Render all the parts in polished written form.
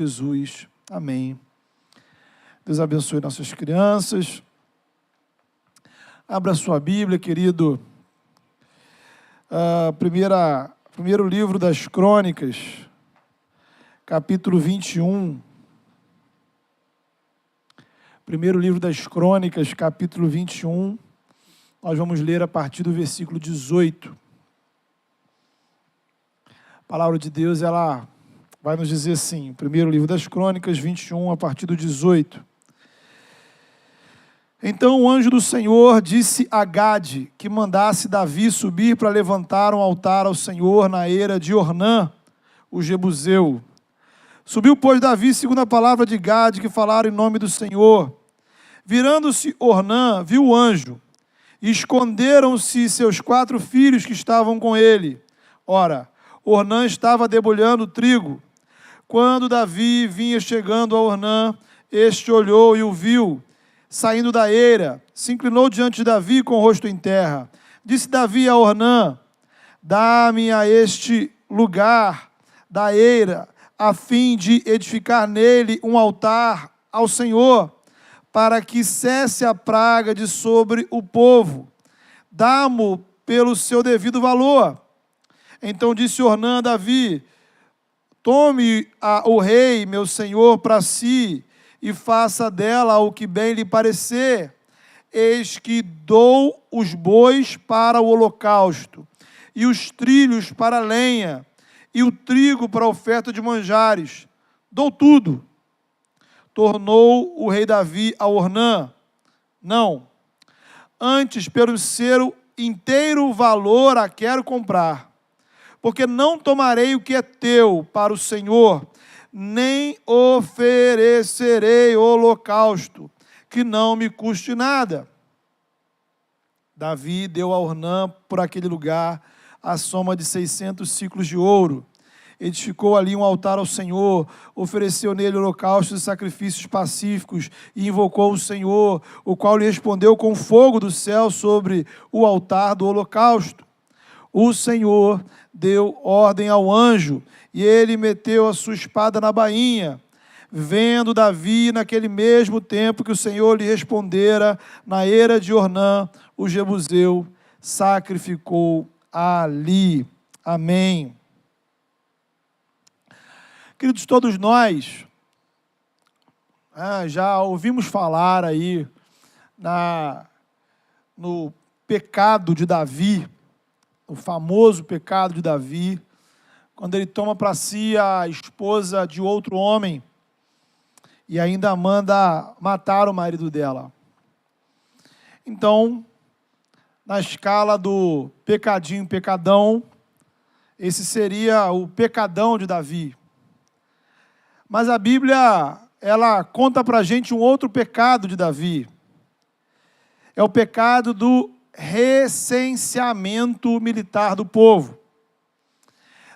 Jesus. Amém. Deus abençoe nossas crianças. Abra sua Bíblia, querido. Primeiro livro das Crônicas, capítulo 21. Primeiro livro das Crônicas, capítulo 21. Nós vamos ler a partir do versículo 18. A palavra de Deus, ela vai nos dizer assim, primeiro livro das Crônicas, 21, a partir do 18. Então o anjo do Senhor disse a Gade que mandasse Davi subir para levantar um altar ao Senhor na eira de Ornã, o Jebuseu. Subiu, pois, Davi, segundo a palavra de Gade, que falaram em nome do Senhor. Virando-se Ornã, viu o anjo, e esconderam-se seus 4 filhos que estavam com ele. Ora, Ornã estava debulhando trigo. Quando Davi vinha chegando a Ornã, este olhou e o viu, saindo da eira, se inclinou diante de Davi com o rosto em terra. Disse Davi a Ornã: dá-me a este lugar da eira, a fim de edificar nele um altar ao Senhor, para que cesse a praga de sobre o povo. Dá-mo pelo seu devido valor. Então disse Ornã a Davi: tome o rei, meu senhor, para si, e faça dela o que bem lhe parecer. Eis que dou os bois para o holocausto, e os trilhos para a lenha, e o trigo para a oferta de manjares. Dou tudo. Tornou o rei Davi a Ornã: não, antes pelo seu inteiro valor a quero comprar, porque não tomarei o que é teu para o Senhor, nem oferecerei holocausto, que não me custe nada. Davi deu a Ornã por aquele lugar a soma de 600 siclos de ouro. Edificou ali um altar ao Senhor, ofereceu nele holocaustos e sacrifícios pacíficos, e invocou o Senhor, o qual lhe respondeu com fogo do céu sobre o altar do holocausto. O Senhor deu ordem ao anjo, e ele meteu a sua espada na bainha. Vendo Davi, naquele mesmo tempo que o Senhor lhe respondera, na eira de Ornã, o Jebuseu, sacrificou ali. Amém. Queridos, todos nós já ouvimos falar aí no pecado de Davi, o famoso pecado de Davi, quando ele toma para si a esposa de outro homem e ainda manda matar o marido dela. Então, na escala do pecadinho, pecadão, esse seria o pecadão de Davi. Mas a Bíblia, ela conta para a gente um outro pecado de Davi. É o pecado do recenseamento militar do povo.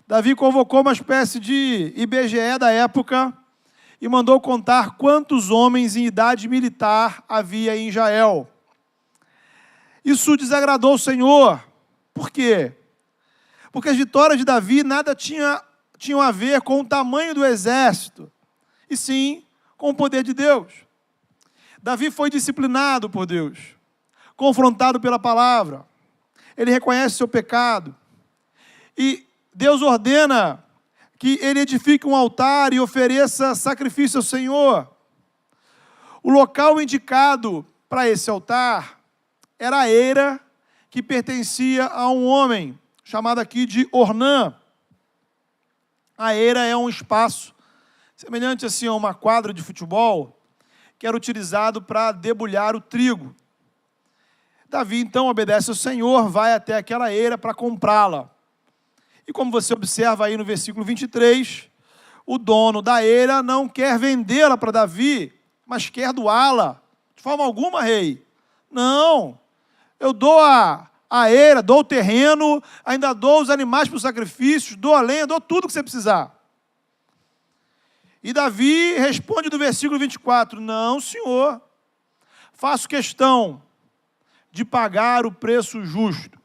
Davi convocou uma espécie de IBGE da época e mandou contar quantos homens em idade militar havia em Israel. Isso desagradou o Senhor. Por quê? Porque as vitórias de Davi nada tinham a ver com o tamanho do exército, e sim com o poder de Deus. Davi foi disciplinado por Deus, confrontado pela palavra, ele reconhece seu pecado, e Deus ordena que ele edifique um altar e ofereça sacrifício ao Senhor. O local indicado para esse altar era a eira que pertencia a um homem, chamado aqui de Ornã. A eira é um espaço semelhante assim a uma quadra de futebol, que era utilizado para debulhar o trigo. Davi, então, obedece ao Senhor, vai até aquela eira para comprá-la. E como você observa aí no versículo 23, o dono da eira não quer vendê-la para Davi, mas quer doá-la. De forma alguma, rei. Não, eu dou a eira, dou o terreno, ainda dou os animais para os sacrifícios, dou a lenha, dou tudo que você precisar. E Davi responde no versículo 24, não, senhor, faço questão de pagar o preço justo.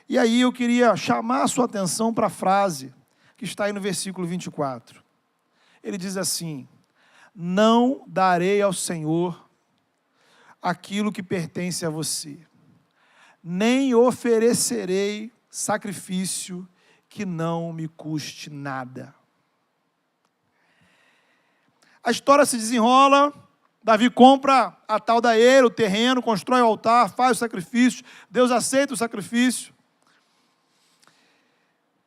E aí eu queria chamar a sua atenção para a frase que está aí no versículo 24. ele diz assim: não darei ao Senhor aquilo que pertence a você, nem oferecerei sacrifício que não me custe nada. A história se desenrola, Davi compra a tal da eira, o terreno, constrói o altar, faz o sacrifício, Deus aceita o sacrifício.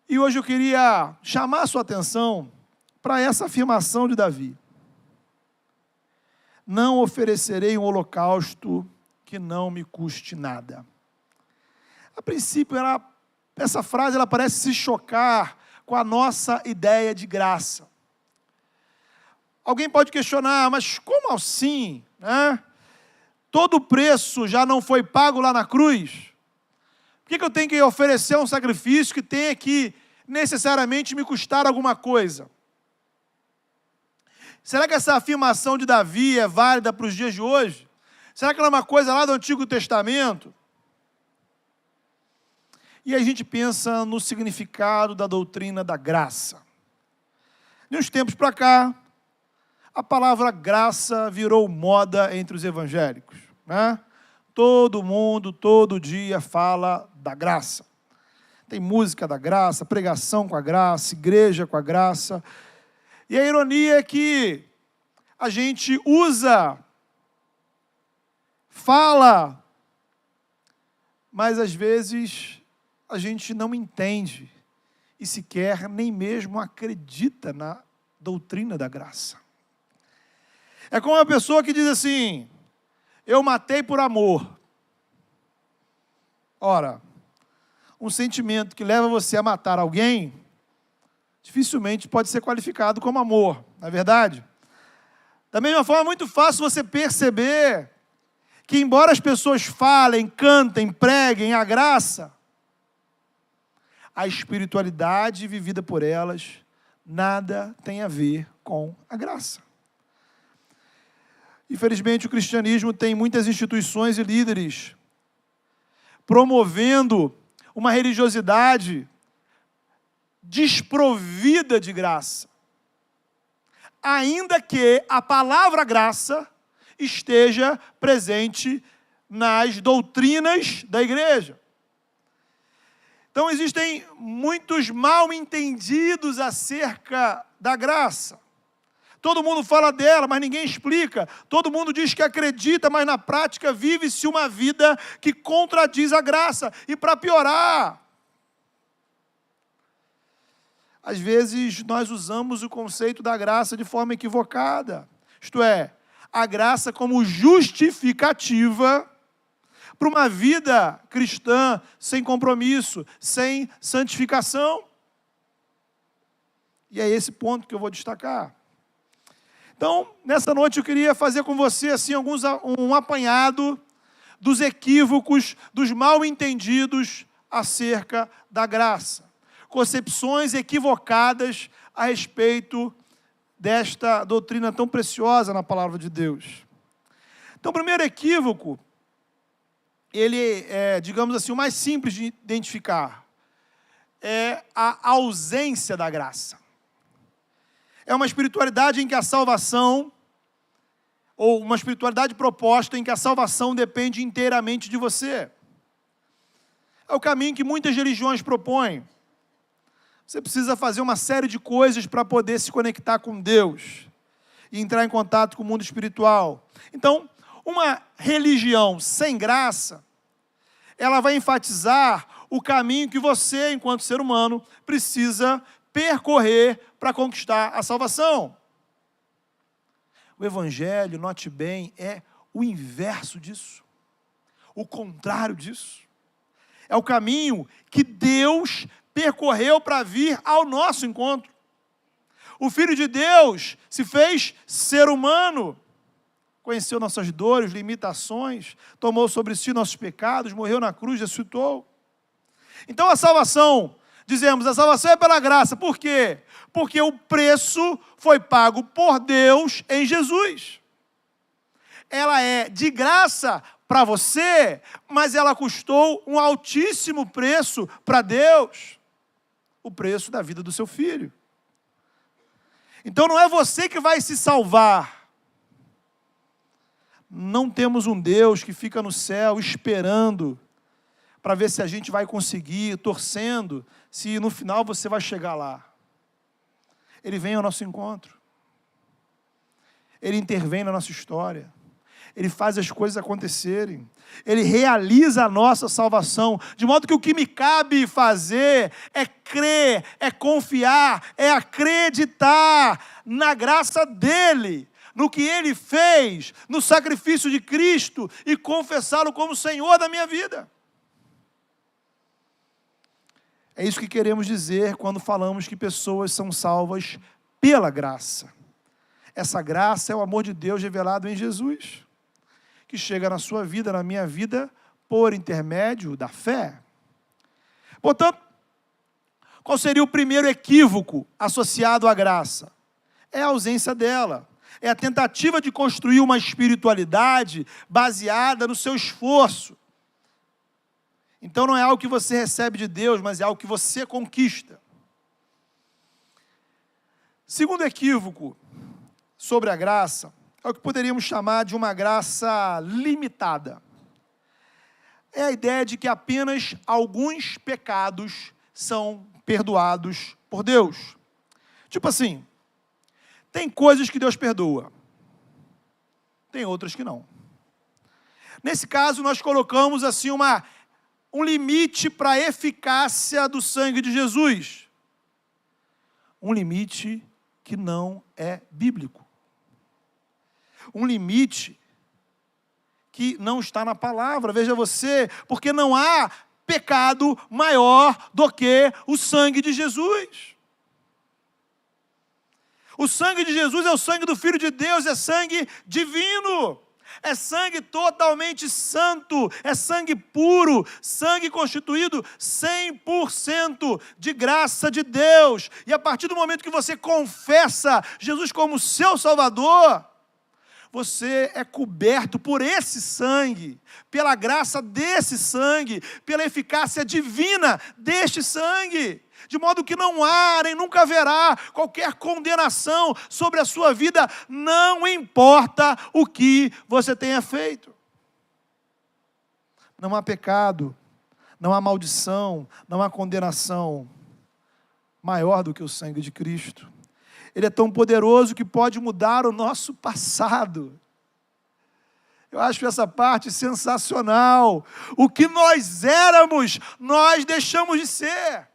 E hoje eu queria chamar a sua atenção para essa afirmação de Davi: não oferecerei um holocausto que não me custe nada. A princípio, essa frase ela parece se chocar com a nossa ideia de graça. Alguém pode questionar, mas como assim? Né? Todo o preço já não foi pago lá na cruz? Por que eu tenho que oferecer um sacrifício que tenha que necessariamente me custar alguma coisa? Será que essa afirmação de Davi é válida para os dias de hoje? Será que ela é uma coisa lá do Antigo Testamento? E a gente pensa no significado da doutrina da graça. De uns tempos para cá, a palavra graça virou moda entre os evangélicos, né? Todo mundo, todo dia fala da graça. Tem música da graça, pregação com a graça, igreja com a graça. E a ironia é que a gente usa, fala, mas às vezes a gente não entende e sequer nem mesmo acredita na doutrina da graça. É como uma pessoa que diz assim: eu matei por amor. Ora, um sentimento que leva você a matar alguém dificilmente pode ser qualificado como amor, não é verdade? Da mesma forma, é muito fácil você perceber que, embora as pessoas falem, cantem, preguem a graça, a espiritualidade vivida por elas nada tem a ver com a graça. Infelizmente, o cristianismo tem muitas instituições e líderes promovendo uma religiosidade desprovida de graça, ainda que a palavra graça esteja presente nas doutrinas da igreja. Então, existem muitos mal-entendidos acerca da graça. Todo mundo fala dela, mas ninguém explica. Todo mundo diz que acredita, mas na prática vive-se uma vida que contradiz a graça. E para piorar, às vezes nós usamos o conceito da graça de forma equivocada. Isto é, a graça como justificativa para uma vida cristã sem compromisso, sem santificação. E é esse ponto que eu vou destacar. Então, nessa noite eu queria fazer com você assim, um apanhado dos equívocos, dos mal-entendidos acerca da graça. Concepções equivocadas a respeito desta doutrina tão preciosa na palavra de Deus. Então, o primeiro equívoco, ele é, digamos assim, o mais simples de identificar, é a ausência da graça. É uma espiritualidade em que a salvação, ou uma espiritualidade proposta em que a salvação depende inteiramente de você. É o caminho que muitas religiões propõem. Você precisa fazer uma série de coisas para poder se conectar com Deus e entrar em contato com o mundo espiritual. Então, uma religião sem graça, ela vai enfatizar o caminho que você, enquanto ser humano, precisa percorrer para conquistar a salvação. O Evangelho, note bem, é o inverso disso. O contrário disso. É o caminho que Deus percorreu para vir ao nosso encontro. O Filho de Deus se fez ser humano, conheceu nossas dores, limitações, tomou sobre si nossos pecados, morreu na cruz, ressuscitou. Então a salvação, dizemos, a salvação é pela graça. Por quê? Porque o preço foi pago por Deus em Jesus. Ela é de graça para você, mas ela custou um altíssimo preço para Deus. O preço da vida do seu filho. Então não é você que vai se salvar. Não temos um Deus que fica no céu esperando para ver se a gente vai conseguir, torcendo, se no final você vai chegar lá. Ele vem ao nosso encontro. Ele intervém na nossa história. Ele faz as coisas acontecerem. Ele realiza a nossa salvação. De modo que o que me cabe fazer é crer, é confiar, é acreditar na graça dEle, no que Ele fez, no sacrifício de Cristo e confessá-lo como Senhor da minha vida. É isso que queremos dizer quando falamos que pessoas são salvas pela graça. Essa graça é o amor de Deus revelado em Jesus, que chega na sua vida, na minha vida, por intermédio da fé. Portanto, qual seria o primeiro equívoco associado à graça? É a ausência dela. É a tentativa de construir uma espiritualidade baseada no seu esforço. Então não é algo que você recebe de Deus, mas é algo que você conquista. Segundo equívoco sobre a graça, é o que poderíamos chamar de uma graça limitada. É a ideia de que apenas alguns pecados são perdoados por Deus. Tipo assim, tem coisas que Deus perdoa, tem outras que não. Nesse caso, nós colocamos assim um limite para a eficácia do sangue de Jesus. Um limite que não é bíblico. Um limite que não está na palavra. Veja você, porque não há pecado maior do que o sangue de Jesus. O sangue de Jesus é o sangue do Filho de Deus, é sangue divino. É sangue totalmente santo, é sangue puro, sangue constituído 100% de graça de Deus. E a partir do momento que você confessa Jesus como seu Salvador, você é coberto por esse sangue, pela graça desse sangue, pela eficácia divina deste sangue. De modo que não há, nem nunca haverá qualquer condenação sobre a sua vida, não importa o que você tenha feito. Não há pecado, não há maldição, não há condenação maior do que o sangue de Cristo. Ele é tão poderoso que pode mudar o nosso passado. Eu acho essa parte sensacional. O que nós éramos, nós deixamos de ser.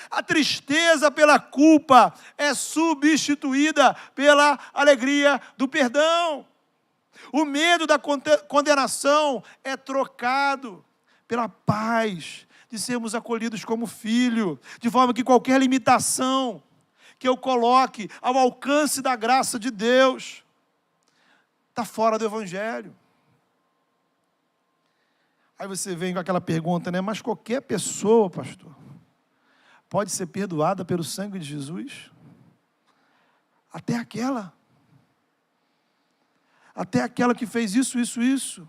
A tristeza pela culpa é substituída pela alegria do perdão. O medo da condenação é trocado pela paz de sermos acolhidos como filho, de forma que qualquer limitação que eu coloque ao alcance da graça de Deus está fora do Evangelho. Aí você vem com aquela pergunta, né? Mas qualquer pessoa, pastor, pode ser perdoada pelo sangue de Jesus? Até aquela que fez isso.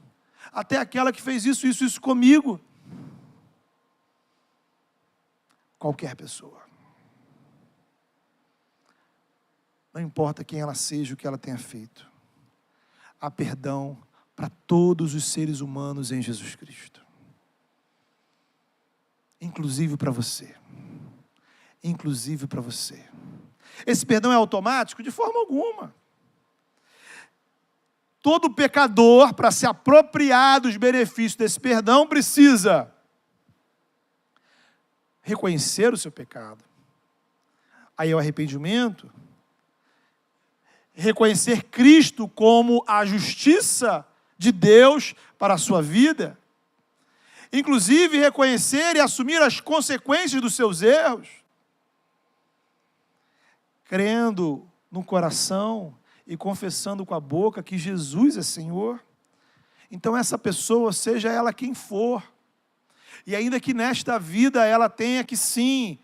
Até aquela que fez isso comigo. Qualquer pessoa. Não importa quem ela seja, o que ela tenha feito. Há perdão para todos os seres humanos em Jesus Cristo. Inclusive para você. Inclusive para você. Esse perdão é automático? De forma alguma. Todo pecador, para se apropriar dos benefícios desse perdão, precisa reconhecer o seu pecado. Aí é o arrependimento. Reconhecer Cristo como a justiça de Deus para a sua vida. Inclusive reconhecer e assumir as consequências dos seus erros. Crendo no coração e confessando com a boca que Jesus é Senhor. Então essa pessoa, seja ela quem for, e ainda que nesta vida ela tenha que sim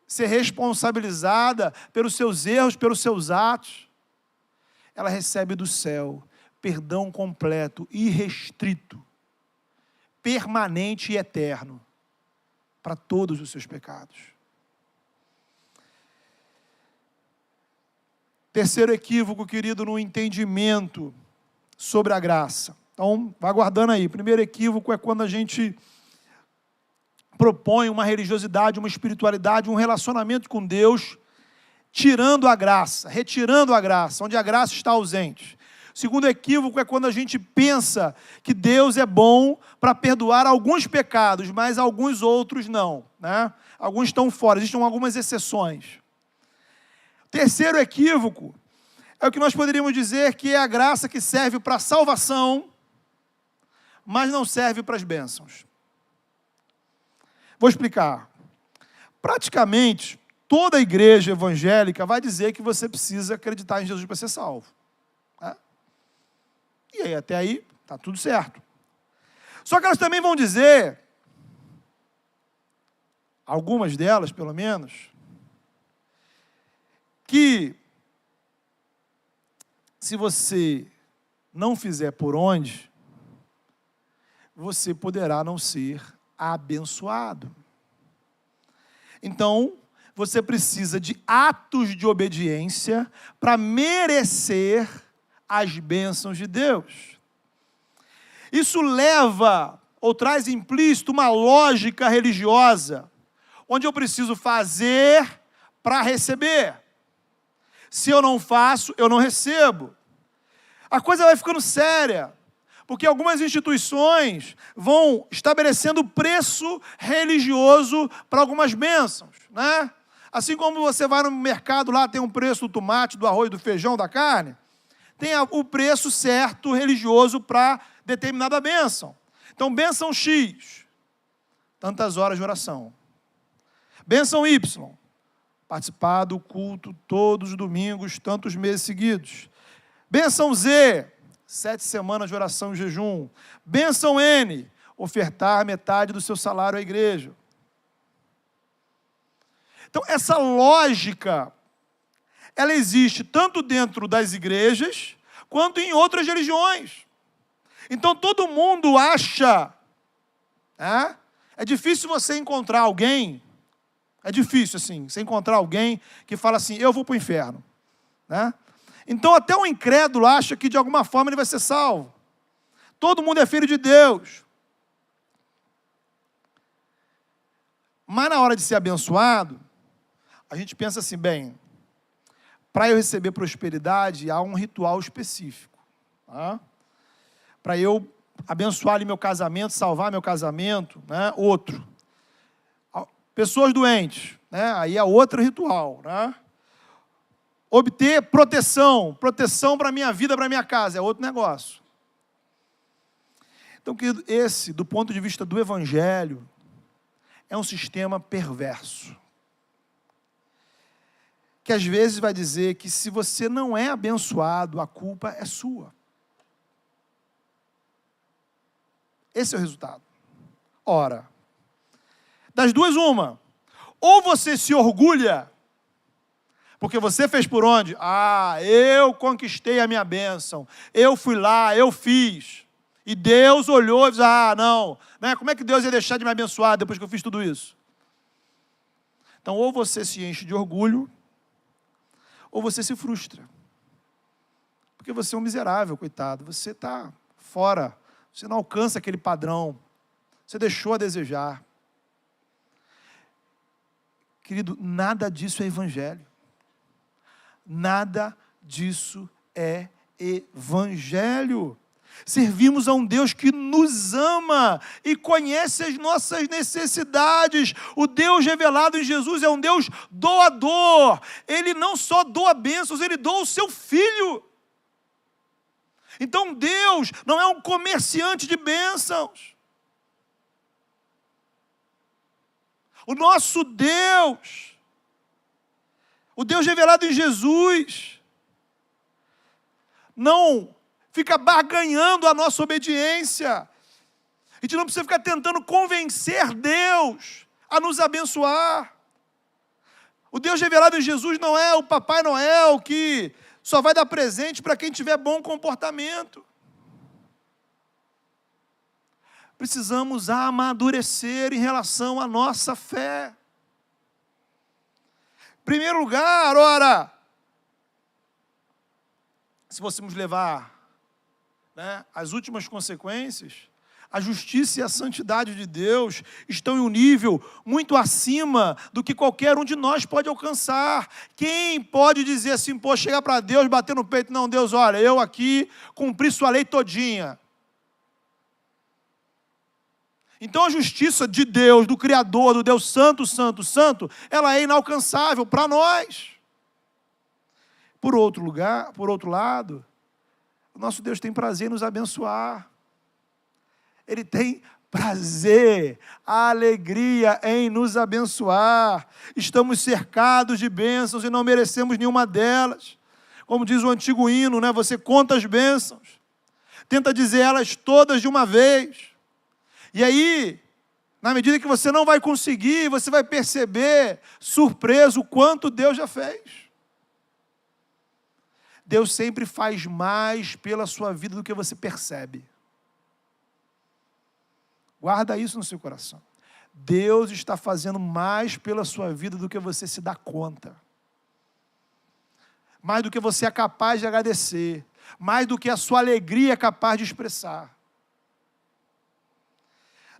ser responsabilizada pelos seus erros, pelos seus atos, ela recebe do céu perdão completo, irrestrito, permanente e eterno para todos os seus pecados. Terceiro equívoco, querido, no entendimento sobre a graça. Então, vai guardando aí. Primeiro equívoco é quando a gente propõe uma religiosidade, uma espiritualidade, um relacionamento com Deus, tirando a graça, retirando a graça, onde a graça está ausente. Segundo equívoco é quando a gente pensa que Deus é bom para perdoar alguns pecados, mas alguns outros não, né? Alguns estão fora, existem algumas exceções. Terceiro equívoco é o que nós poderíamos dizer que é a graça que serve para a salvação, mas não serve para as bênçãos. Vou explicar. Praticamente, toda a igreja evangélica vai dizer que você precisa acreditar em Jesus para ser salvo. Né? E aí, até aí, está tudo certo. Só que elas também vão dizer, algumas delas pelo menos, que se você não fizer por onde, você poderá não ser abençoado. Então, você precisa de atos de obediência para merecer as bênçãos de Deus. Isso leva, ou traz implícito, uma lógica religiosa, onde eu preciso fazer para receber. Se eu não faço, eu não recebo. A coisa vai ficando séria, porque algumas instituições vão estabelecendo preço religioso para algumas bênçãos, né? Assim como você vai no mercado, lá tem um preço do tomate, do arroz, do feijão, da carne, tem o preço certo religioso para determinada bênção. Então, bênção X, tantas horas de oração. Bênção Y, participar do culto todos os domingos, tantos meses seguidos. Bênção Z, 7 semanas de oração e jejum. Bênção N, ofertar metade do seu salário à igreja. Então, essa lógica, ela existe tanto dentro das igrejas, quanto em outras religiões. Então, todo mundo acha, né? É difícil você encontrar alguém, é difícil, assim, você encontrar alguém que fala assim, eu vou para o inferno, né? Então, até o incrédulo acha que, de alguma forma, ele vai ser salvo. Todo mundo é filho de Deus. Mas, na hora de ser abençoado, a gente pensa assim, bem, para eu receber prosperidade, há um ritual específico. Tá? Para eu abençoar ali meu casamento, salvar meu casamento, né? Outro. Pessoas doentes, né? Aí é outro ritual, né? Obter proteção para a minha vida, para a minha casa, é outro negócio. Então, querido, esse, do ponto de vista do Evangelho, é um sistema perverso. Que às vezes vai dizer que se você não é abençoado, a culpa é sua. Esse é o resultado. Ora, das duas, uma. Ou você se orgulha, porque você fez por onde? Ah, eu conquistei a minha bênção. Eu fui lá, eu fiz. E Deus olhou e disse, ah, não. Né? Como é que Deus ia deixar de me abençoar depois que eu fiz tudo isso? Então, ou você se enche de orgulho, ou você se frustra. Porque você é um miserável, coitado. Você está fora. Você não alcança aquele padrão. Você deixou a desejar. Querido, nada disso é evangelho. Nada disso é evangelho. Servimos a um Deus que nos ama e conhece as nossas necessidades. O Deus revelado em Jesus é um Deus doador. Ele não só doa bênçãos, Ele doa o seu Filho. Então Deus não é um comerciante de bênçãos. O nosso Deus, o Deus revelado em Jesus, não fica barganhando a nossa obediência. A gente não precisa ficar tentando convencer Deus a nos abençoar. O Deus revelado em Jesus não é o Papai Noel que só vai dar presente para quem tiver bom comportamento. Precisamos amadurecer em relação à nossa fé. Em primeiro lugar, ora, se fôssemos levar, né, as últimas consequências, a justiça e a santidade de Deus estão em um nível muito acima do que qualquer um de nós pode alcançar. Quem pode dizer assim, pô, chegar para Deus, bater no peito, não, Deus, olha, eu aqui cumpri sua lei todinha. Então a justiça de Deus, do Criador, do Deus Santo, Santo, Santo, ela é inalcançável para nós. Por outro lado, o nosso Deus tem prazer em nos abençoar. Ele tem prazer, alegria em nos abençoar. Estamos cercados de bênçãos e não merecemos nenhuma delas. Como diz o antigo hino, né? Você conta as bênçãos, tenta dizer elas todas de uma vez. E aí, na medida que você não vai conseguir, você vai perceber, surpreso, o quanto Deus já fez. Deus sempre faz mais pela sua vida do que você percebe. Guarda isso no seu coração. Deus está fazendo mais pela sua vida do que você se dá conta. Mais do que você é capaz de agradecer. Mais do que a sua alegria é capaz de expressar.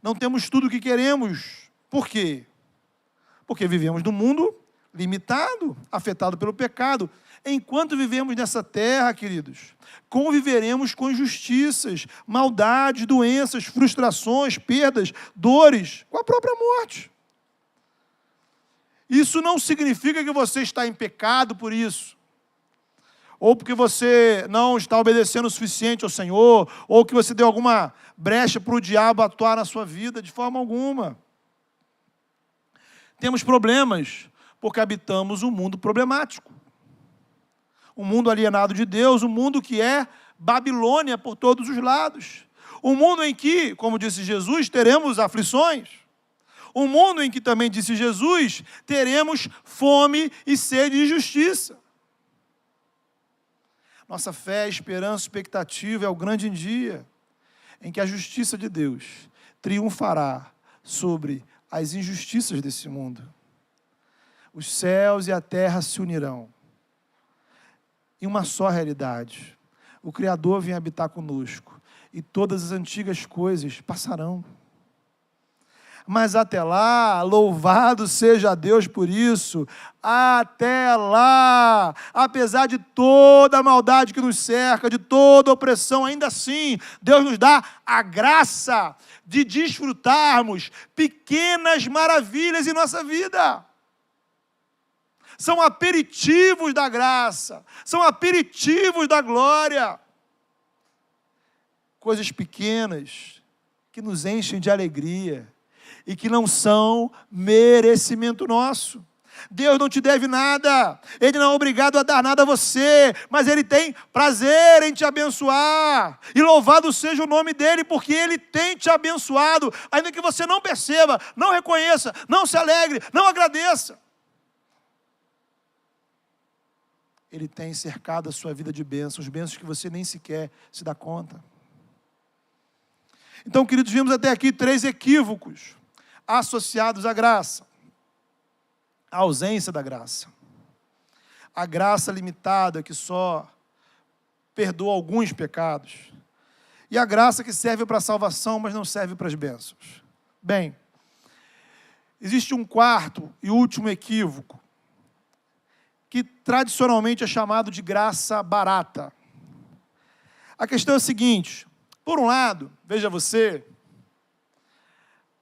Não temos tudo o que queremos. Por quê? Porque vivemos num mundo limitado, afetado pelo pecado. Enquanto vivemos nessa terra, queridos, conviveremos com injustiças, maldades, doenças, frustrações, perdas, dores, com a própria morte. Isso não significa que você está em pecado por isso, ou porque você não está obedecendo o suficiente ao Senhor, ou que você deu alguma brecha para o diabo atuar na sua vida, de forma alguma. Temos problemas porque habitamos um mundo problemático. Um mundo alienado de Deus, um mundo que é Babilônia por todos os lados. Um mundo em que, como disse Jesus, teremos aflições. Um mundo em que também, disse Jesus, teremos fome e sede de justiça. Nossa fé, esperança, expectativa é o grande dia em que a justiça de Deus triunfará sobre as injustiças desse mundo. Os céus e a terra se unirão em uma só realidade. O Criador vem habitar conosco e todas as antigas coisas passarão. Mas até lá, louvado seja Deus por isso, até lá, apesar de toda a maldade que nos cerca, de toda a opressão, ainda assim, Deus nos dá a graça de desfrutarmos pequenas maravilhas em nossa vida. São aperitivos da graça, são aperitivos da glória. Coisas pequenas que nos enchem de alegria e que não são merecimento nosso. Deus não te deve nada, Ele não é obrigado a dar nada a você, mas Ele tem prazer em te abençoar. E louvado seja o nome dEle, porque Ele tem te abençoado, ainda que você não perceba, não reconheça, não se alegre, não agradeça. Ele tem cercado a sua vida de bênçãos, bênçãos que você nem sequer se dá conta. Então, queridos, vimos até aqui 3 equívocos associados à graça. A ausência da graça. A graça limitada que só perdoa alguns pecados. E a graça que serve para a salvação, mas não serve para as bênçãos. Bem, existe um 4º e último equívoco, que tradicionalmente é chamado de graça barata. A questão é a seguinte: por um lado, veja você,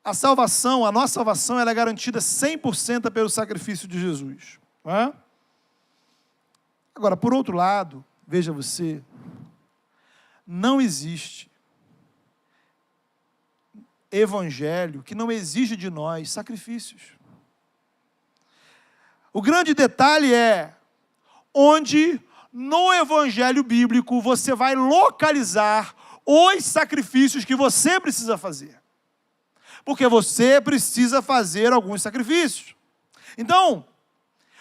a salvação, a nossa salvação, ela é garantida 100% pelo sacrifício de Jesus. Não é? Agora, por outro lado, veja você, não existe evangelho que não exige de nós sacrifícios. O grande detalhe é onde no evangelho bíblico você vai localizar os sacrifícios que você precisa fazer. Porque você precisa fazer alguns sacrifícios. Então,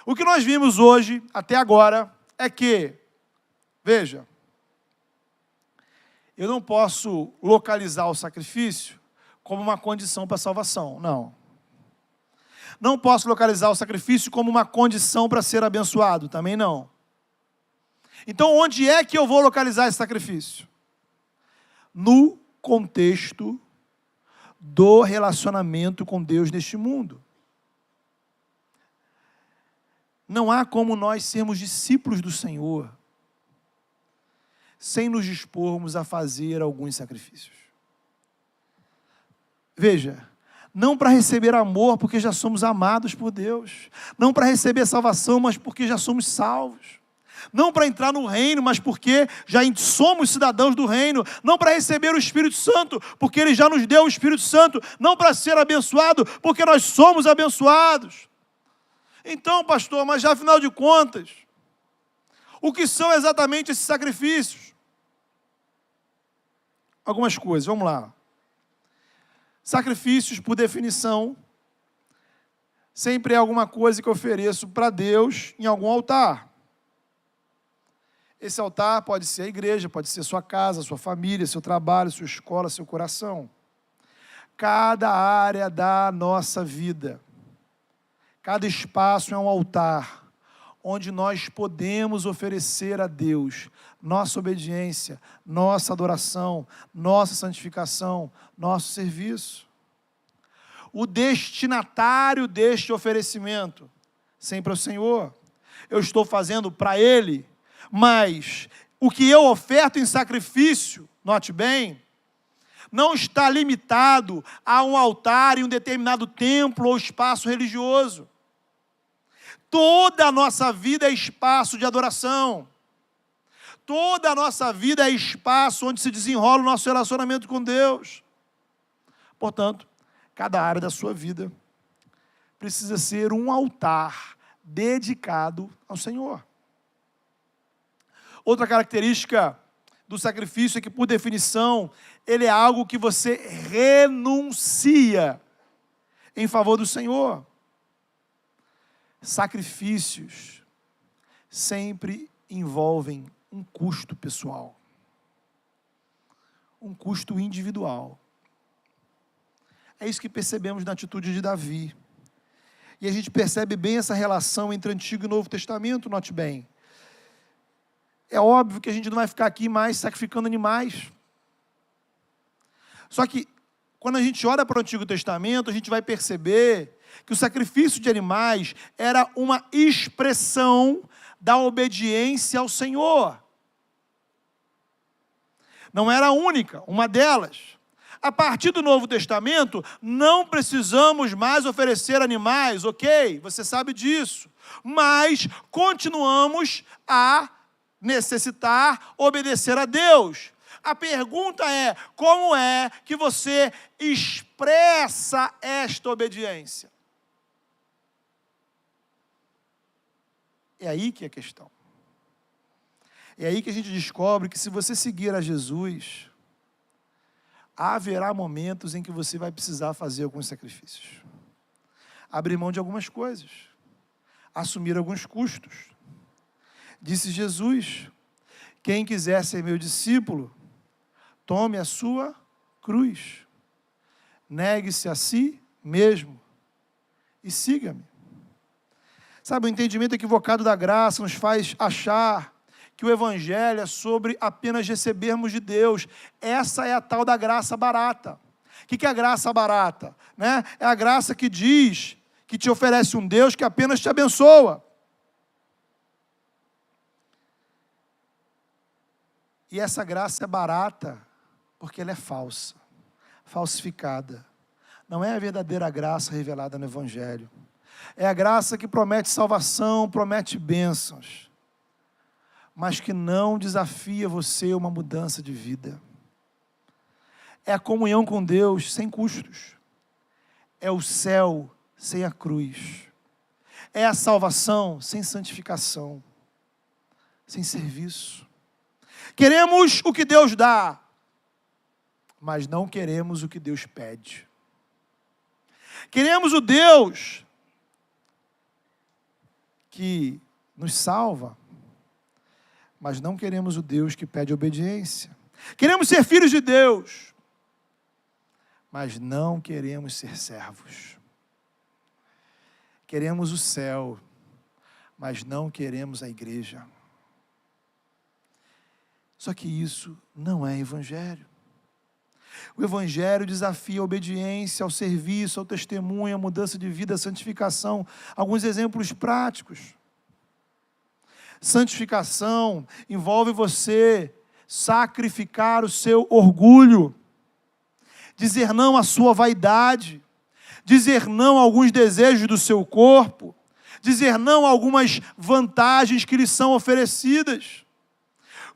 o que nós vimos hoje, até agora, é que, veja, eu não posso localizar o sacrifício como uma condição para a salvação, não. Não posso localizar o sacrifício como uma condição para ser abençoado, também não. Então, onde é que eu vou localizar esse sacrifício? No contexto do relacionamento com Deus neste mundo. Não há como nós sermos discípulos do Senhor sem nos dispormos a fazer alguns sacrifícios. Veja, não para receber amor, porque já somos amados por Deus. Não para receber salvação, mas porque já somos salvos. Não para entrar no reino, mas porque já somos cidadãos do reino. Não para receber o Espírito Santo, porque Ele já nos deu o Espírito Santo. Não para ser abençoado, porque nós somos abençoados. Então, pastor, mas já afinal de contas, o que são exatamente esses sacrifícios? Algumas coisas, vamos lá. Sacrifícios, por definição, sempre é alguma coisa que eu ofereço para Deus em algum altar. Esse altar pode ser a igreja, pode ser sua casa, sua família, seu trabalho, sua escola, seu coração. Cada área da nossa vida, cada espaço é um altar, onde nós podemos oferecer a Deus nossa obediência, nossa adoração, nossa santificação, nosso serviço. O destinatário deste oferecimento sempre é o Senhor. Eu estou fazendo para Ele, mas o que eu oferto em sacrifício, note bem, não está limitado a um altar em um determinado templo ou espaço religioso. Toda a nossa vida é espaço de adoração. Toda a nossa vida é espaço onde se desenrola o nosso relacionamento com Deus. Portanto, cada área da sua vida precisa ser um altar dedicado ao Senhor. Outra característica do sacrifício é que, por definição, ele é algo que você renuncia em favor do Senhor. Sacrifícios sempre envolvem um custo pessoal, um custo individual. É isso que percebemos na atitude de Davi. E a gente percebe bem essa relação entre Antigo e Novo Testamento, note bem. É óbvio que a gente não vai ficar aqui mais sacrificando animais. Só que, quando a gente olha para o Antigo Testamento, a gente vai perceber que o sacrifício de animais era uma expressão da obediência ao Senhor. Não era a única, uma delas. A partir do Novo Testamento, não precisamos mais oferecer animais, ok? Você sabe disso. Mas continuamos a necessitar obedecer a Deus. A pergunta é, como é que você expressa esta obediência? É aí que é a questão. É aí que a gente descobre que se você seguir a Jesus, haverá momentos em que você vai precisar fazer alguns sacrifícios. Abrir mão de algumas coisas. Assumir alguns custos. Disse Jesus, quem quiser ser meu discípulo, tome a sua cruz. Negue-se a si mesmo e siga-me. Sabe, o entendimento equivocado da graça nos faz achar que o Evangelho é sobre apenas recebermos de Deus. Essa é a tal da graça barata. O que é a graça barata? Né? É a graça que diz, que te oferece um Deus que apenas te abençoa. E essa graça é barata porque ela é falsa, falsificada. Não é a verdadeira graça revelada no Evangelho. É a graça que promete salvação, promete bênçãos, mas que não desafia você a uma mudança de vida. É a comunhão com Deus sem custos. É o céu sem a cruz. É a salvação sem santificação, sem serviço. Queremos o que Deus dá, mas não queremos o que Deus pede. Queremos o Deus que nos salva, mas não queremos o Deus que pede obediência. Queremos ser filhos de Deus, mas não queremos ser servos. Queremos o céu, mas não queremos a igreja. Só que isso não é evangelho. O evangelho desafia a obediência, ao serviço, ao testemunho, a mudança de vida, a santificação. Alguns exemplos práticos. Santificação envolve você sacrificar o seu orgulho, dizer não à sua vaidade, dizer não a alguns desejos do seu corpo, dizer não a algumas vantagens que lhe são oferecidas.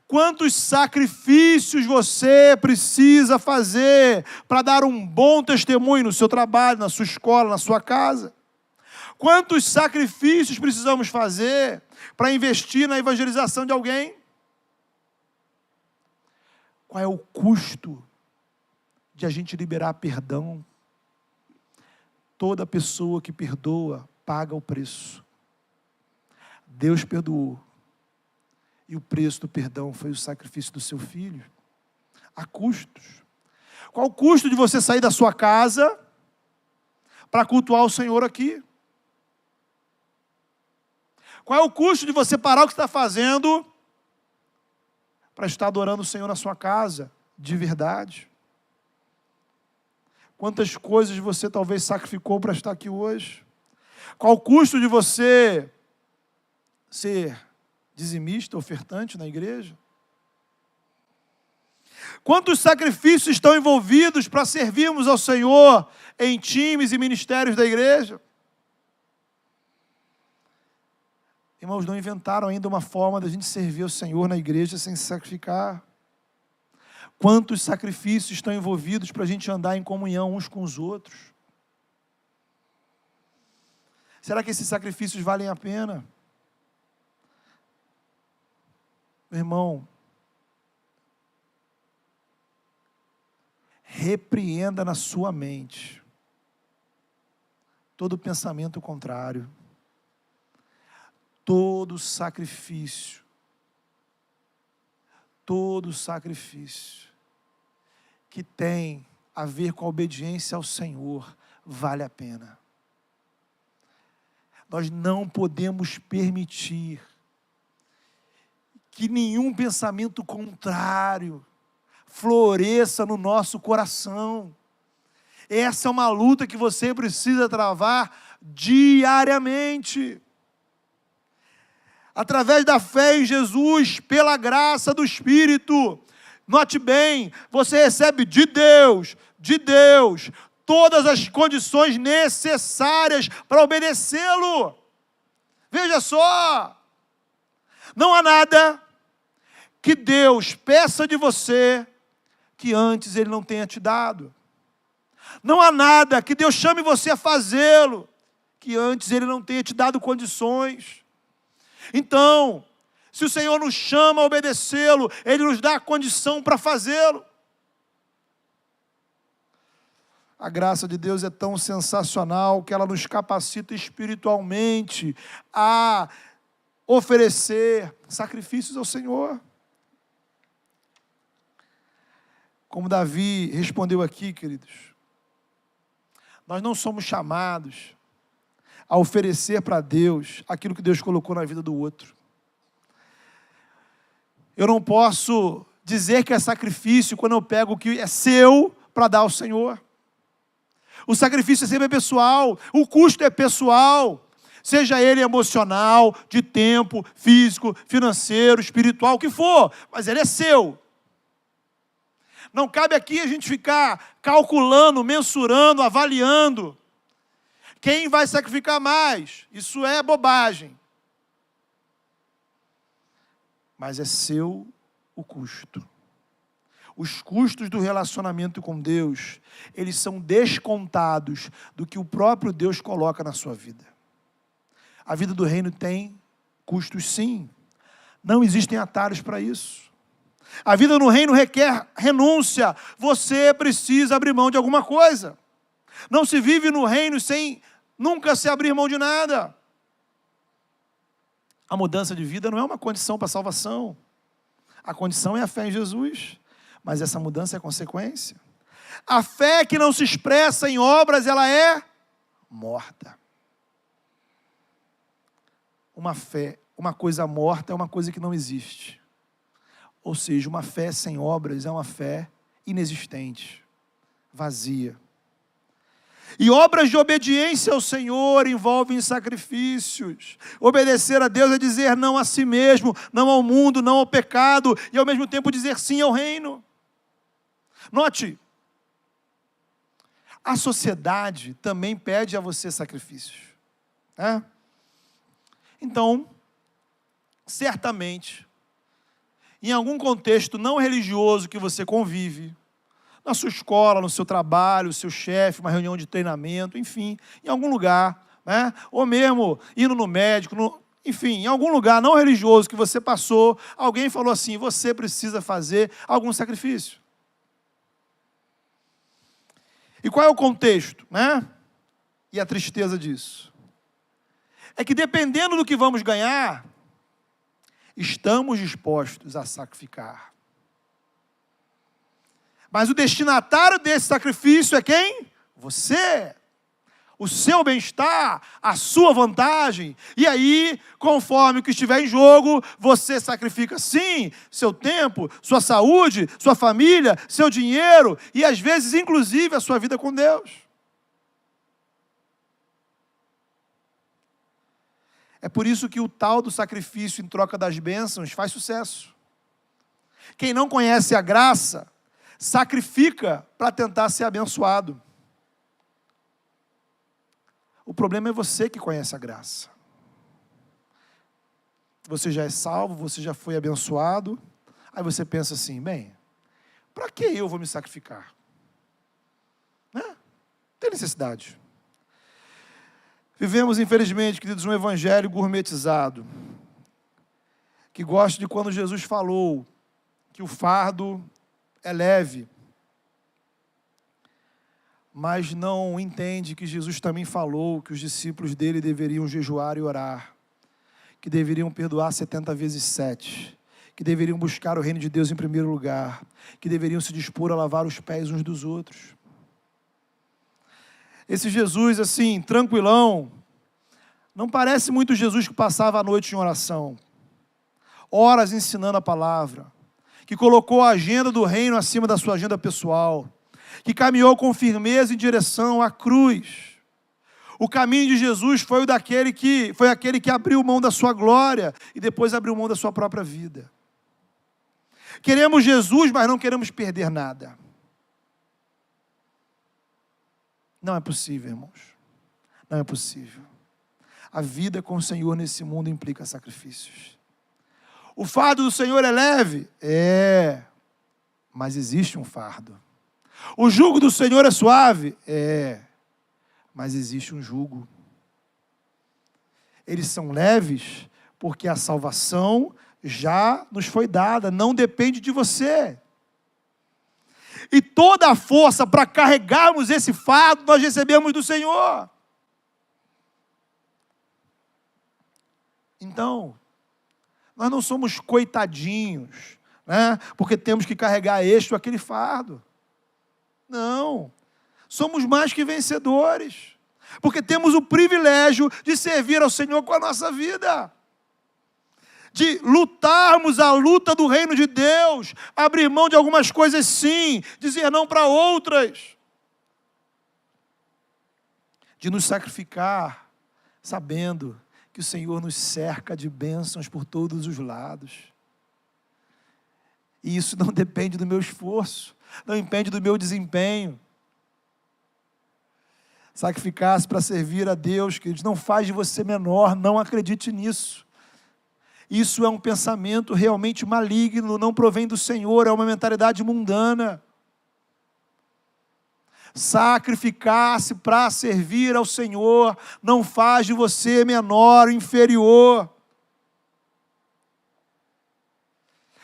Quantos sacrifícios você precisa fazer para dar um bom testemunho no seu trabalho, na sua escola, na sua casa? Quantos sacrifícios precisamos fazer para investir na evangelização de alguém? Qual é o custo de a gente liberar perdão? Toda pessoa que perdoa paga o preço. Deus perdoou. E o preço do perdão foi o sacrifício do seu filho. Há custos. Qual o custo de você sair da sua casa para cultuar o Senhor aqui? Qual é o custo de você parar o que está fazendo para estar adorando o Senhor na sua casa, de verdade? Quantas coisas você talvez sacrificou para estar aqui hoje? Qual o custo de você ser dizimista, ofertante na igreja? Quantos sacrifícios estão envolvidos para servirmos ao Senhor em times e ministérios da igreja? Irmãos, não inventaram ainda uma forma da gente servir ao Senhor na igreja sem se sacrificar. Quantos sacrifícios estão envolvidos para a gente andar em comunhão uns com os outros? Será que esses sacrifícios valem a pena? Meu irmão, repreenda na sua mente todo pensamento contrário, todo sacrifício que tem a ver com a obediência ao Senhor, vale a pena. Nós não podemos permitir que nenhum pensamento contrário floresça no nosso coração. Essa é uma luta que você precisa travar diariamente. Através da fé em Jesus, pela graça do Espírito. Note bem, você recebe de Deus, todas as condições necessárias para obedecê-lo. Veja só, não há nada que Deus peça de você que antes Ele não tenha te dado. Não há nada que Deus chame você a fazê-lo que antes Ele não tenha te dado condições. Então, se o Senhor nos chama a obedecê-lo, Ele nos dá a condição para fazê-lo. A graça de Deus é tão sensacional que ela nos capacita espiritualmente a oferecer sacrifícios ao Senhor. Como Davi respondeu aqui, queridos, nós não somos chamados a oferecer para Deus aquilo que Deus colocou na vida do outro. Eu não posso dizer que é sacrifício quando eu pego o que é seu para dar ao Senhor. O sacrifício é sempre pessoal, o custo é pessoal, seja ele emocional, de tempo, físico, financeiro, espiritual, o que for, mas ele é seu. Não cabe aqui a gente ficar calculando, mensurando, avaliando quem vai sacrificar mais. Isso é bobagem. Mas é seu o custo. Os custos do relacionamento com Deus, eles são descontados do que o próprio Deus coloca na sua vida. A vida do reino tem custos, sim. Não existem atalhos para isso. A vida no reino requer renúncia. Você precisa abrir mão de alguma coisa. Não se vive no reino sem nunca se abrir mão de nada. A mudança de vida não é uma condição para a salvação. A condição é a fé em Jesus. Mas essa mudança é consequência. A fé que não se expressa em obras, ela é morta. Uma fé, uma coisa morta é uma coisa que não existe. Ou seja, uma fé sem obras é uma fé inexistente, vazia. E obras de obediência ao Senhor envolvem sacrifícios. Obedecer a Deus é dizer não a si mesmo, não ao mundo, não ao pecado, e ao mesmo tempo dizer sim ao reino. Note, a sociedade também pede a você sacrifícios. Né? Então, certamente, em algum contexto não religioso que você convive, na sua escola, no seu trabalho, o seu chefe, uma reunião de treinamento, enfim, em algum lugar, né? Ou mesmo indo no médico, enfim, em algum lugar não religioso que você passou, alguém falou assim, você precisa fazer algum sacrifício. E qual é o contexto, né? E a tristeza disso? É que dependendo do que vamos ganhar, estamos dispostos a sacrificar. Mas o destinatário desse sacrifício é quem? Você. O seu bem-estar, a sua vantagem. E aí, conforme o que estiver em jogo, você sacrifica sim, seu tempo, sua saúde, sua família, seu dinheiro e às vezes, inclusive, a sua vida com Deus. É por isso que o tal do sacrifício em troca das bênçãos faz sucesso. Quem não conhece a graça, sacrifica para tentar ser abençoado. O problema é você que conhece a graça. Você já é salvo, você já foi abençoado. Aí você pensa assim, bem, para que eu vou me sacrificar? Né? Não tem necessidade. Vivemos, infelizmente, queridos, um evangelho gourmetizado, que gosta de quando Jesus falou que o fardo é leve, mas não entende que Jesus também falou que os discípulos dele deveriam jejuar e orar, que deveriam perdoar 70 vezes 7, que deveriam buscar o reino de Deus em primeiro lugar, que deveriam se dispor a lavar os pés uns dos outros. Esse Jesus, assim, tranquilão, não parece muito Jesus que passava a noite em oração, horas ensinando a palavra, que colocou a agenda do reino acima da sua agenda pessoal, que caminhou com firmeza em direção à cruz. O caminho de Jesus foi aquele que abriu mão da sua glória e depois abriu mão da sua própria vida. Queremos Jesus, mas não queremos perder nada. Não é possível, irmãos. Não é possível. A vida com o Senhor nesse mundo implica sacrifícios. O fardo do Senhor é leve? É, mas existe um fardo. O jugo do Senhor é suave? É, mas existe um jugo. Eles são leves porque a salvação já nos foi dada, não depende de você. E toda a força para carregarmos esse fardo nós recebemos do Senhor. Então, nós não somos coitadinhos, né? Porque temos que carregar este ou aquele fardo. Não, somos mais que vencedores, porque temos o privilégio de servir ao Senhor com a nossa vida, de lutarmos a luta do reino de Deus, abrir mão de algumas coisas sim, dizer não para outras, de nos sacrificar, sabendo que o Senhor nos cerca de bênçãos por todos os lados. E isso não depende do meu esforço, não depende do meu desempenho. Sacrificar-se para servir a Deus, queridos, não faz de você menor, não acredite nisso. Isso é um pensamento realmente maligno, não provém do Senhor, é uma mentalidade mundana. Sacrificar-se para servir ao Senhor não faz de você menor, inferior.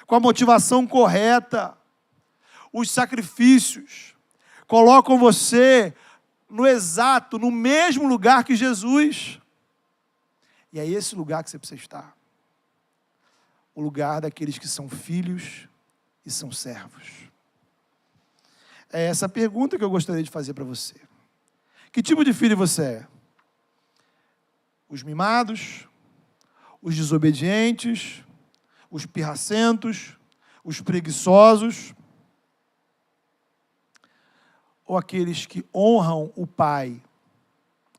Com a motivação correta, os sacrifícios colocam você no mesmo lugar que Jesus. E é esse lugar que você precisa estar. O lugar daqueles que são filhos e são servos. É essa pergunta que eu gostaria de fazer para você. Que tipo de filho você é? Os mimados? Os desobedientes? Os pirracentos? Os preguiçosos ou aqueles que honram o Pai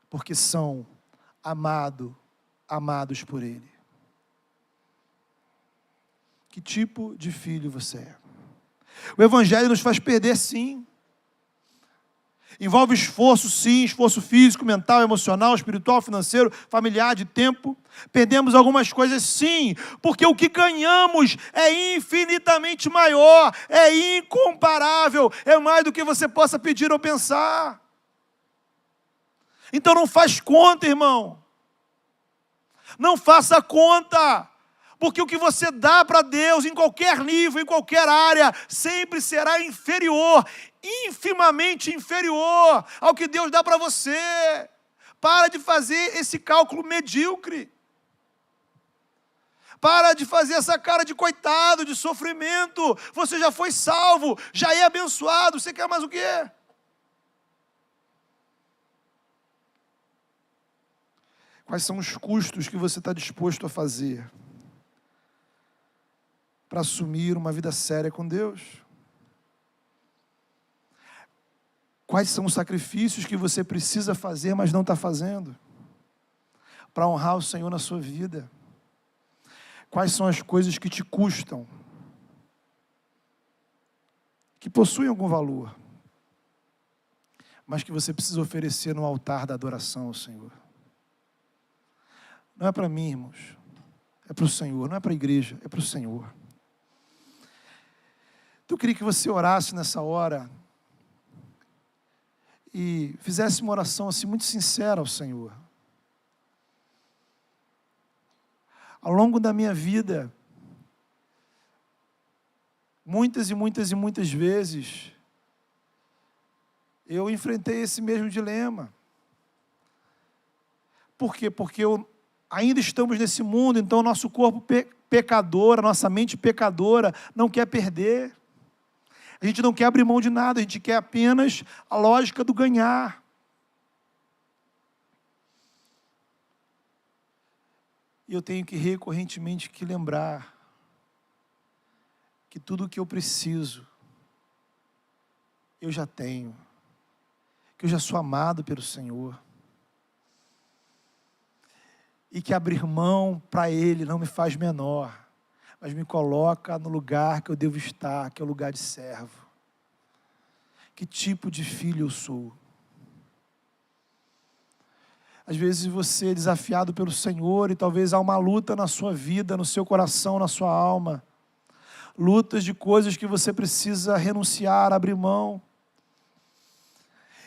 porque são amados por Ele? Que tipo de filho você é? O Evangelho nos faz perder, sim. Envolve esforço, sim, esforço físico, mental, emocional, espiritual, financeiro, familiar, de tempo. Perdemos algumas coisas, sim, porque o que ganhamos é infinitamente maior, é incomparável, é mais do que você possa pedir ou pensar. Então não faz conta, irmão. Não faça conta. Porque o que você dá para Deus, em qualquer nível, em qualquer área, sempre será inferior, infimamente inferior ao que Deus dá para você. Para de fazer esse cálculo medíocre. Para de fazer essa cara de coitado, de sofrimento. Você já foi salvo, já é abençoado. Você quer mais o quê? Quais são os custos que você está disposto a fazer para assumir uma vida séria com Deus? Quais são os sacrifícios que você precisa fazer, mas não está fazendo, para honrar o Senhor na sua vida? Quais são as coisas que te custam, que possuem algum valor, mas que você precisa oferecer no altar da adoração ao Senhor? Não é para mim, irmãos, é para o Senhor, não é para a igreja, é para o Senhor. Então eu queria que você orasse nessa hora e fizesse uma oração assim muito sincera ao Senhor. Ao longo da minha vida, muitas e muitas e muitas vezes, eu enfrentei esse mesmo dilema. Por quê? Porque ainda estamos nesse mundo, então o nosso corpo pecador, a nossa mente pecadora, não quer perder. A gente não quer abrir mão de nada, a gente quer apenas a lógica do ganhar. E eu tenho que recorrentemente lembrar que tudo o que eu preciso, eu já tenho. Que eu já sou amado pelo Senhor. E que abrir mão para Ele não me faz menor, mas me coloca no lugar que eu devo estar, que é o lugar de servo. Que tipo de filho eu sou? Às vezes você é desafiado pelo Senhor e talvez há uma luta na sua vida, no seu coração, na sua alma. Lutas de coisas que você precisa renunciar, abrir mão.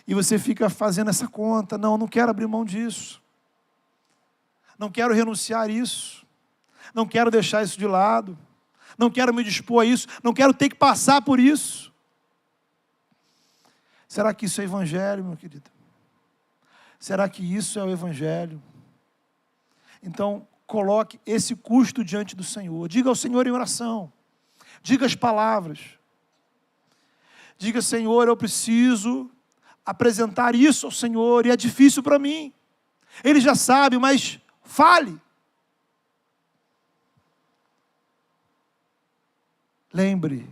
E você fica fazendo essa conta, não quero abrir mão disso. Não quero renunciar a isso. Não quero deixar isso de lado. Não quero me dispor a isso. Não quero ter que passar por isso. Será que isso é evangelho, meu querido? Será que isso é o evangelho? Então, coloque esse custo diante do Senhor. Diga ao Senhor em oração. Diga as palavras. Diga, Senhor, eu preciso apresentar isso ao Senhor e é difícil para mim. Ele já sabe, mas fale. Lembre,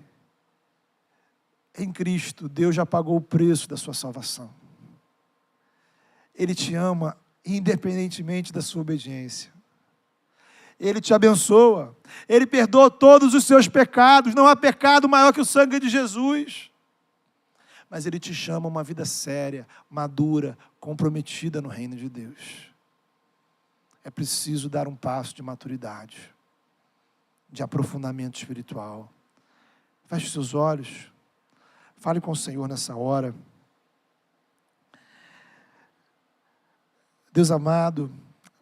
em Cristo, Deus já pagou o preço da sua salvação. Ele te ama independentemente da sua obediência. Ele te abençoa. Ele perdoa todos os seus pecados. Não há pecado maior que o sangue de Jesus. Mas Ele te chama a uma vida séria, madura, comprometida no reino de Deus. É preciso dar um passo de maturidade, de aprofundamento espiritual. Feche seus olhos. Fale com o Senhor nessa hora. Deus amado,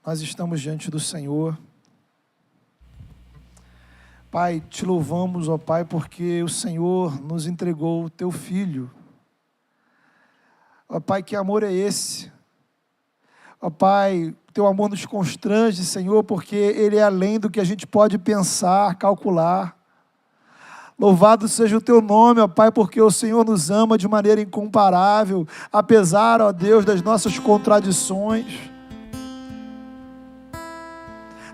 nós estamos diante do Senhor. Pai, te louvamos, ó Pai, porque o Senhor nos entregou o teu Filho. Ó Pai, que amor é esse? Ó Pai, teu amor nos constrange, Senhor, porque ele é além do que a gente pode pensar, calcular. Louvado seja o teu nome, ó Pai, porque o Senhor nos ama de maneira incomparável, apesar, ó Deus, das nossas contradições.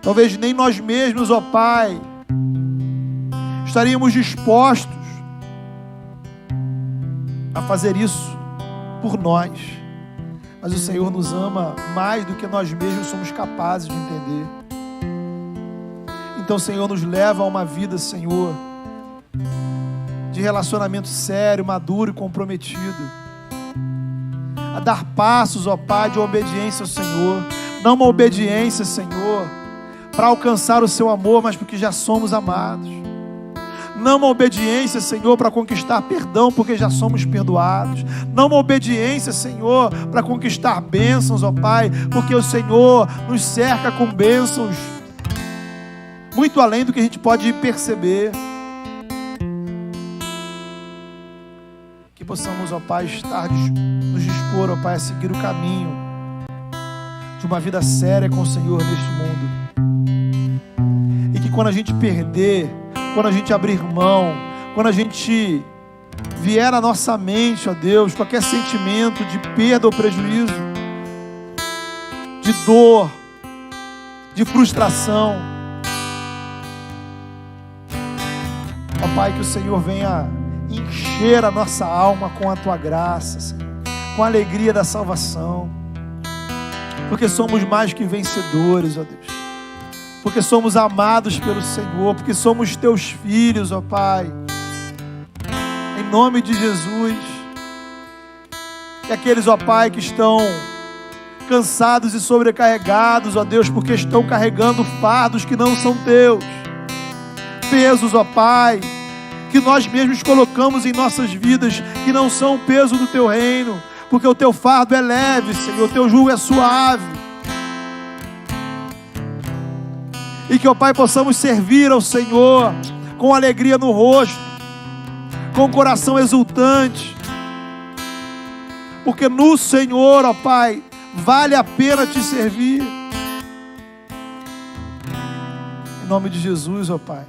Talvez nem nós mesmos, ó Pai, estaríamos dispostos a fazer isso por nós. Mas o Senhor nos ama mais do que nós mesmos somos capazes de entender. Então, Senhor, nos leva a uma vida, Senhor, de relacionamento sério, maduro e comprometido. A dar passos, ó Pai, de obediência ao Senhor. Não uma obediência, Senhor, para alcançar o seu amor, mas porque já somos amados. Não uma obediência, Senhor, para conquistar perdão, porque já somos perdoados. Não uma obediência, Senhor, para conquistar bênçãos, ó Pai, porque o Senhor nos cerca com bênçãos muito além do que a gente pode perceber. Que possamos, ó Pai, nos dispor, ó Pai, a seguir o caminho de uma vida séria com o Senhor neste mundo. E que quando a gente perder, quando a gente abrir mão, quando a gente vier à nossa mente, ó Deus, qualquer sentimento de perda ou prejuízo, de dor, de frustração, ó Pai, que o Senhor venha encher a nossa alma com a Tua graça, Senhor, com a alegria da salvação, porque somos mais que vencedores, ó Deus. Porque somos amados pelo Senhor, porque somos Teus filhos, ó Pai. Em nome de Jesus. E aqueles, ó Pai, que estão cansados e sobrecarregados, ó Deus, porque estão carregando fardos que não são Teus. Pesos, ó Pai, que nós mesmos colocamos em nossas vidas, que não são o peso do Teu reino, porque o Teu fardo é leve, Senhor, o Teu jugo é suave. E que, ó Pai, possamos servir ao Senhor com alegria no rosto, com o coração exultante, porque no Senhor, ó Pai, vale a pena Te servir. Em nome de Jesus, ó Pai,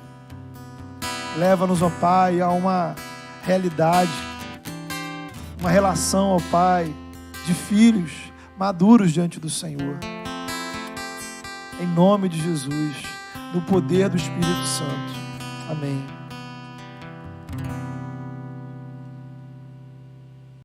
leva-nos, ó Pai, a uma realidade, uma relação, ó Pai, de filhos maduros diante do Senhor. Em nome de Jesus, no poder do Espírito Santo. Amém.